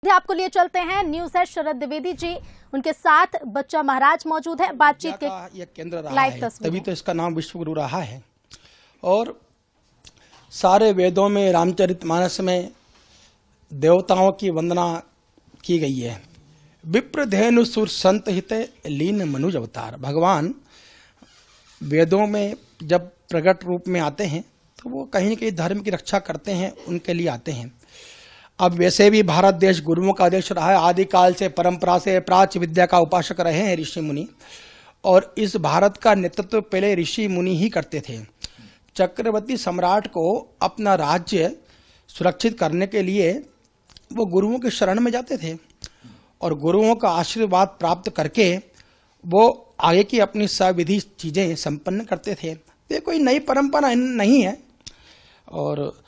आपको लिए चलते हैं। न्यूज है शरद द्विवेदी जी, उनके साथ बच्चा महाराज मौजूद है। बातचीत के ये केंद्र रहा लाइव है, तस्वीर तभी तो इसका नाम विश्वगुरु रहा है। और सारे वेदों में, रामचरितमानस में देवताओं की वंदना की गई है। विप्र धेनु सुर संत हित लीन मनुज अवतार। भगवान वेदों में जब प्रकट रूप में आते हैं तो वो कहीं न कहीं धर्म की रक्षा करते हैं, उनके लिए आते हैं। अब वैसे भी भारत देश गुरुओं का देश रहा है, आदिकाल से परंपरा से प्राच्य विद्या का उपासक रहे हैं ऋषि मुनि। और इस भारत का नेतृत्व पहले ऋषि मुनि ही करते थे। चक्रवर्ती सम्राट को अपना राज्य सुरक्षित करने के लिए वो गुरुओं के शरण में जाते थे और गुरुओं का आशीर्वाद प्राप्त करके वो आगे की अपनी सविधि चीजें संपन्न करते थे। ये कोई नई परंपरा नहीं है। और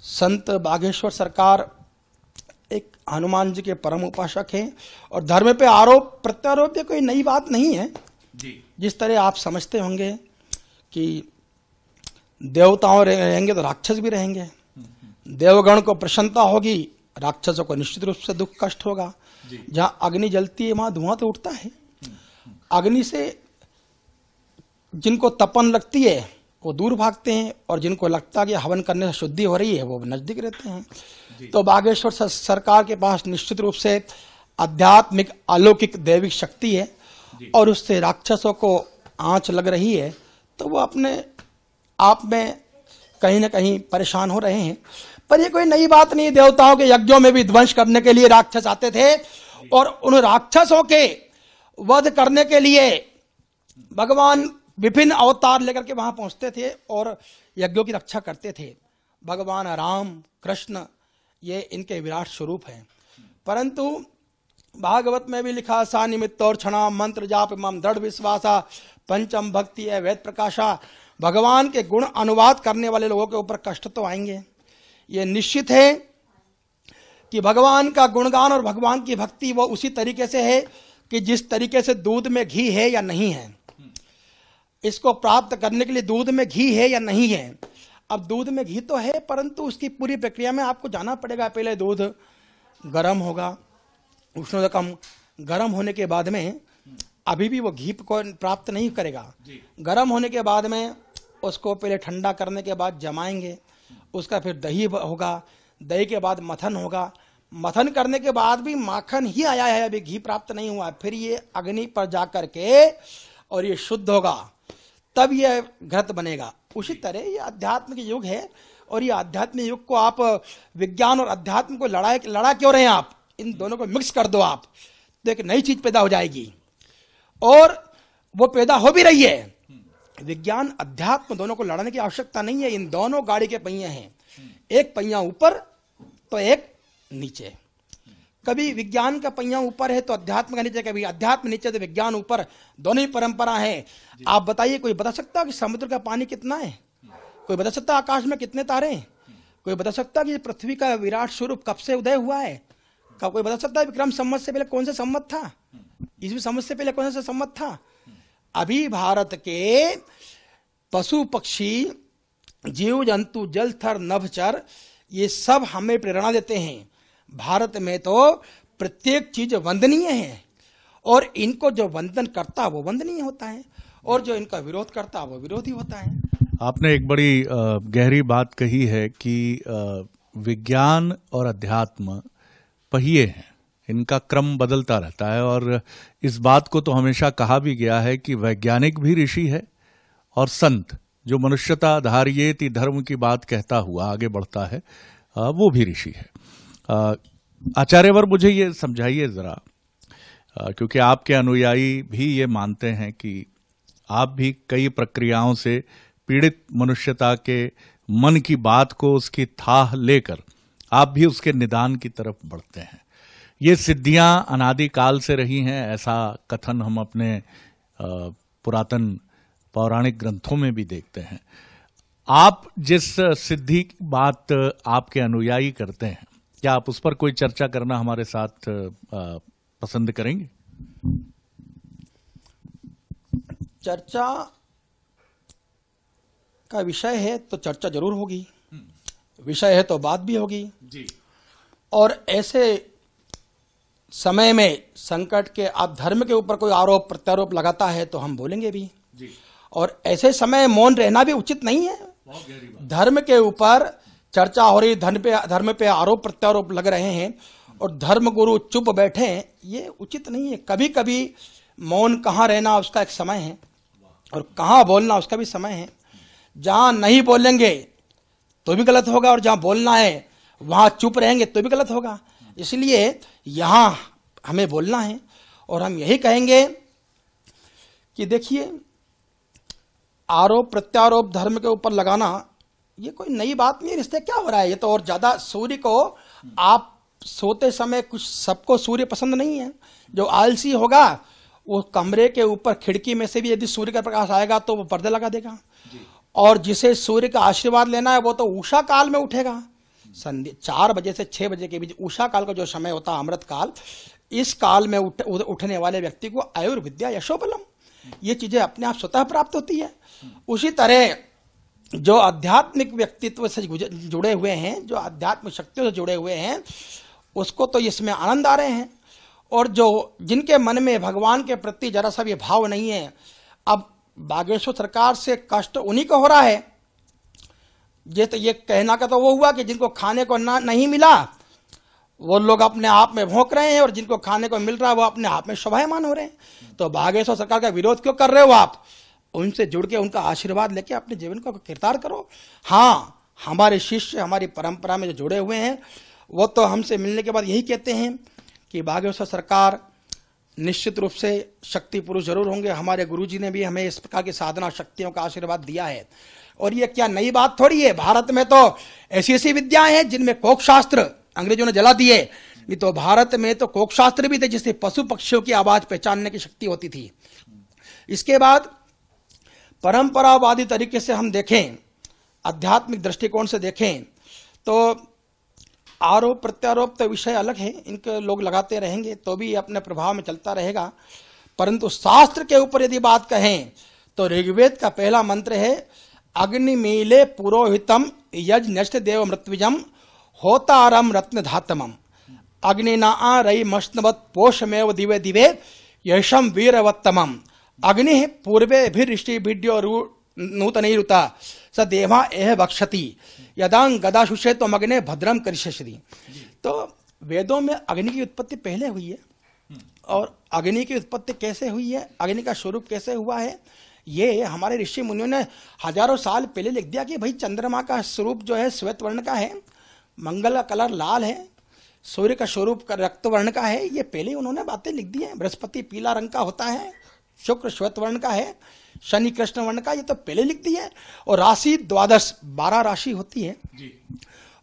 संत बागेश्वर सरकार एक हनुमान जी के परम उपासक हैं और धर्म पे आरोप प्रत्यारोप ये कोई नई बात नहीं है जी। जिस तरह आप समझते होंगे कि देवताओं रहेंगे तो राक्षस भी रहेंगे, देवगण को प्रसन्नता होगी, राक्षसों को निश्चित रूप से दुख कष्ट होगा। जहां अग्नि जलती है वहां धुआं तो उठता है। अग्नि से जिनको तपन लगती है वो दूर भागते हैं और जिनको लगता है कि हवन करने से शुद्धि हो रही है वो नजदीक रहते हैं। तो बागेश्वर सरकार के पास निश्चित रूप से आध्यात्मिक अलौकिक दैविक शक्ति है और उससे राक्षसों को आंच लग रही है तो वो अपने आप में कहीं न कहीं परेशान हो रहे हैं। पर ये कोई नई बात नहीं। देवताओं के यज्ञों में भी ध्वंस करने के लिए राक्षस आते थे और उन राक्षसों के वध करने के लिए भगवान विभिन्न अवतार लेकर के वहां पहुंचते थे और यज्ञों की रक्षा करते थे। भगवान राम कृष्ण ये इनके विराट स्वरूप हैं। परंतु भागवत में भी लिखा सा निमित्त और क्षणा मंत्र जाप मम दृढ़ विश्वासा पंचम भक्ति है वेद प्रकाशा। भगवान के गुण अनुवाद करने वाले लोगों के ऊपर कष्ट तो आएंगे। ये निश्चित है कि भगवान का गुणगान और भगवान की भक्ति वो उसी तरीके से है कि जिस तरीके से दूध में घी है या नहीं है। इसको प्राप्त करने के लिए दूध में घी है या नहीं है। अब दूध में घी तो है परंतु उसकी पूरी प्रक्रिया में आपको जाना पड़ेगा। पहले दूध गर्म होगा, उष्णोदकम गर्म होने के बाद में अभी भी वो घी को प्राप्त नहीं करेगा। गर्म होने के बाद में उसको पहले ठंडा करने के बाद जमाएंगे, उसका फिर दही होगा, दही के बाद मथन होगा, मथन करने के बाद भी माखन ही आया है, अभी घी प्राप्त नहीं हुआ। फिर ये अग्नि पर जाकर के और ये शुद्ध होगा तब ये घृत बनेगा। उसी तरह ये आध्यात्मिक युग है और ये आध्यात्मिक युग को आप विज्ञान और अध्यात्म को लड़ा क्यों रहे हैं आप? इन दोनों को मिक्स कर दो आप तो एक नई चीज पैदा हो जाएगी और वो पैदा हो भी रही है। विज्ञान अध्यात्म दोनों को लड़ने की आवश्यकता नहीं है। इन दोनों गाड़ी के पहिए हैं, एक पहिया ऊपर तो एक नीचे। कभी विज्ञान का पहिया ऊपर है तो अध्यात्म का नीचे, कभी अध्यात्म नीचे तो विज्ञान ऊपर। दोनों ही परंपरा है। आप बताइए, कोई बता सकता है कि समुद्र का पानी कितना है? कोई बता सकता है आकाश में कितने तारे हैं? कोई बता सकता है कि पृथ्वी का विराट स्वरूप कब से उदय हुआ है? कोई बता सकता है विक्रम संवत से पहले कौन सा संवत था? ईस्वी संवत से पहले कौन सा संवत था? अभी भारत के पशु पक्षी जीव जंतु जलथर नभचर ये सब हमें प्रेरणा देते हैं। भारत में तो प्रत्येक चीज वंदनीय है और इनको जो वंदन करता वो वंदनीय होता है और जो इनका विरोध करता वो विरोधी होता है। आपने एक बड़ी गहरी बात कही है कि विज्ञान और अध्यात्म पहिए हैं, इनका क्रम बदलता रहता है। और इस बात को तो हमेशा कहा भी गया है कि वैज्ञानिक भी ऋषि है और संत जो मनुष्यता धार्येति धर्म की बात कहता हुआ आगे बढ़ता है वो भी ऋषि है। आचार्यवर मुझे ये समझाइए जरा, क्योंकि आपके अनुयायी भी ये मानते हैं कि आप भी कई प्रक्रियाओं से पीड़ित मनुष्यता के मन की बात को उसकी थाह लेकर आप भी उसके निदान की तरफ बढ़ते हैं। ये सिद्धियां अनादिकाल से रही हैं, ऐसा कथन हम अपने पुरातन पौराणिक ग्रंथों में भी देखते हैं। आप जिस सिद्धि की बात आपके अनुयायी करते हैं, क्या आप उस पर कोई चर्चा करना हमारे साथ पसंद करेंगे? चर्चा का विषय है तो चर्चा जरूर होगी, विषय है तो बात भी होगी जी। और ऐसे समय में संकट के अब धर्म के ऊपर कोई आरोप प्रत्यारोप लगाता है तो हम बोलेंगे भी जी। और ऐसे समय मौन रहना भी उचित नहीं है। धर्म के ऊपर चर्चा हो रही, धर्म पे आरोप प्रत्यारोप लग रहे हैं और धर्म गुरु चुप बैठे हैं, ये उचित नहीं है। कभी कभी मौन कहाँ रहना उसका एक समय है और कहाँ बोलना उसका भी समय है। जहां नहीं बोलेंगे तो भी गलत होगा और जहां बोलना है वहां चुप रहेंगे तो भी गलत होगा। इसलिए यहां हमें बोलना है और हम यही कहेंगे कि देखिए, आरोप प्रत्यारोप धर्म के ऊपर लगाना ये कोई नई बात नहीं है। रिश्ते क्या हो रहा है, ये तो और ज्यादा। सूर्य को आप सोते समय कुछ सबको सूर्य पसंद नहीं है। जो आलसी होगा वो कमरे के ऊपर खिड़की में से भी यदि सूर्य का प्रकाश आएगा तो वो पर्दे लगा देगा। और जिसे सूर्य का आशीर्वाद लेना है वो तो उषा काल में उठेगा। 4 बजे से 6 बजे के बीच उषा काल का जो समय होता है, अमृत काल, इस काल में उठने वाले व्यक्ति को आयुर्विद्या यशोबलम, ये चीजें अपने आप स्वतः प्राप्त होती है। उसी तरह जो आध्यात्मिक व्यक्तित्व से जुड़े हुए हैं, जो आध्यात्मिक शक्तियों से जुड़े हुए हैं, उसको तो इसमें आनंद आ रहे हैं। और जो जिनके मन में भगवान के प्रति जरा सा भी भाव नहीं है, अब बागेश्वर सरकार से कष्ट उन्हीं को हो रहा है। ये कहना का तो वो हुआ कि जिनको खाने को नहीं मिला वो लोग अपने आप में भौंक रहे हैं और जिनको खाने को मिल रहा है वो अपने आप में शोभायमान हो रहे हैं। तो बागेश्वर सरकार का विरोध क्यों कर रहे हो आप? उनसे जुड़ के उनका आशीर्वाद लेके अपने जीवन को किरदार करो। हाँ, हमारे शिष्य हमारी परंपरा में जो जुड़े हुए हैं वो तो हमसे मिलने के बाद यही कहते हैं कि बागेश्वर सरकार निश्चित रूप से शक्ति पुरुष जरूर होंगे। हमारे गुरुजी ने भी हमें इस प्रकार की साधना शक्तियों का आशीर्वाद दिया है और ये क्या नई बात थोड़ी है। भारत में तो ऐसी विद्याएं हैं जिनमें कोक शास्त्र अंग्रेजों ने जला दिए, नहीं तो भारत में तो कोक शास्त्र भी थे जिससे पशु पक्षियों की आवाज पहचानने की शक्ति होती थी। इसके बाद परंपरावादी तरीके से हम देखें, आध्यात्मिक दृष्टिकोण से देखें तो आरोप प्रत्यारोप तो विषय अलग है, इनके लोग लगाते रहेंगे तो भी अपने प्रभाव में चलता रहेगा। परंतु शास्त्र के ऊपर यदि बात कहें तो ऋग्वेद का पहला मंत्र है अग्निमीले पुरोहितम यज्ञ देव मृत्युजम होतारम रत्न धातमम अग्निना रई मश्नवत पोषमेव दिवे दिवे यशम वीरवत्तमम अग्नि पूर्वे भिष्टि भिड्यो नूतनैरुता स देवा एह बक्षति यदांग गदाशुषे तो मग्ने भद्रम करिष्यति। तो वेदों में अग्नि की उत्पत्ति पहले हुई है और अग्नि की उत्पत्ति कैसे हुई है, अग्नि का स्वरूप कैसे हुआ है, ये हमारे ऋषि मुनियों ने हजारों साल पहले लिख दिया कि भाई चंद्रमा का स्वरूप जो है श्वेत वर्ण का है, मंगल का कलर लाल है, सूर्य का स्वरूप रक्त वर्ण का है। ये पहले उन्होंने बातें लिख दी हैं। बृहस्पति पीला रंग का होता है, शुक्र श्वेत वर्ण का है, शनि कृष्ण वर्ण का, ये तो पहले लिख दी है। और राशि 12 राशि होती है जी।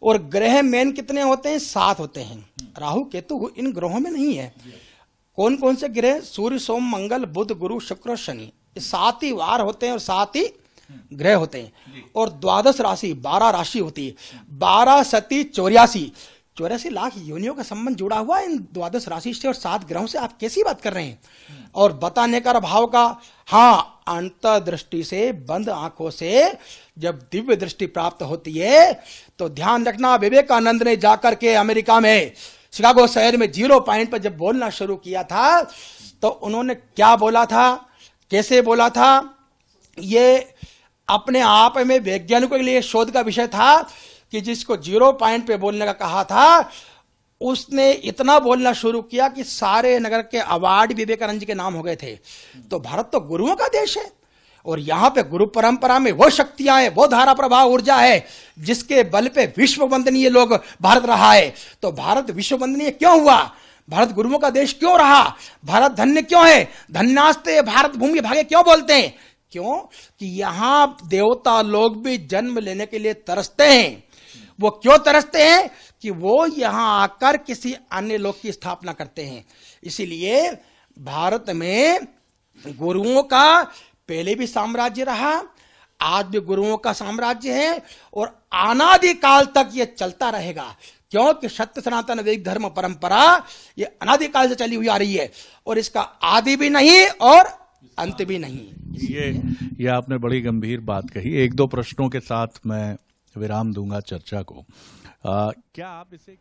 और ग्रह मेन कितने होते हैं? 7 होते हैं। राहु केतु इन ग्रहों में नहीं है। कौन कौन से ग्रह? सूर्य सोम मंगल बुध गुरु शुक्र शनि, 7 ही वार होते हैं और 7 ही ग्रह होते हैं। और 12 राशि 12 राशि होती है। 12 सती 84 लाख योनियों का संबंध जुड़ा हुआ इन 12 राशि से और 7 ग्रहों से। आप कैसी बात कर रहे हैं? और बताने का भाव का, हाँ, अंतर्दृष्टि से बंद आंखों से जब दिव्य दृष्टि प्राप्त होती है तो ध्यान रखना, विवेकानंद ने जाकर के अमेरिका में शिकागो शहर में 0 पॉइंट पर जब बोलना शुरू किया था तो उन्होंने क्या बोला था, कैसे बोला था? ये अपने आप में वैज्ञानिकों के लिए शोध का विषय था कि जिसको 0 पॉइंट पे बोलने का कहा था उसने इतना बोलना शुरू किया कि सारे नगर के अवार्ड विवेकानंद जी के नाम हो गए थे। तो भारत तो गुरुओं का देश है और यहाँ पे गुरु परंपरा में वो शक्तियां हैं, वो धारा प्रभाव ऊर्जा है जिसके बल पे विश्व वंदनीय लोग भारत रहा है। तो भारत विश्व वंदनीय क्यों हुआ? भारत गुरुओं का देश क्यों रहा? भारत धन्य क्यों है? धन्यास्ते भारत भूमि भागे क्यों बोलते हैं? क्यों कि यहां देवता लोग भी जन्म लेने के लिए तरसते हैं। वो क्यों तरसते हैं? कि वो यहां आकर किसी अन्य लोक की स्थापना करते हैं। इसीलिए भारत में गुरुओं का पहले भी साम्राज्य रहा, आज भी गुरुओं का साम्राज्य है और अनादिकाल तक ये चलता रहेगा। क्योंकि सत्य सनातन वैदिक धर्म परंपरा ये अनादिकाल से चली हुई आ रही है और इसका आदि भी नहीं और अंत भी नहीं। ये आपने बड़ी गंभीर बात कही। 1-2 प्रश्नों के साथ मैं विराम दूंगा चर्चा को। क्या आप इसे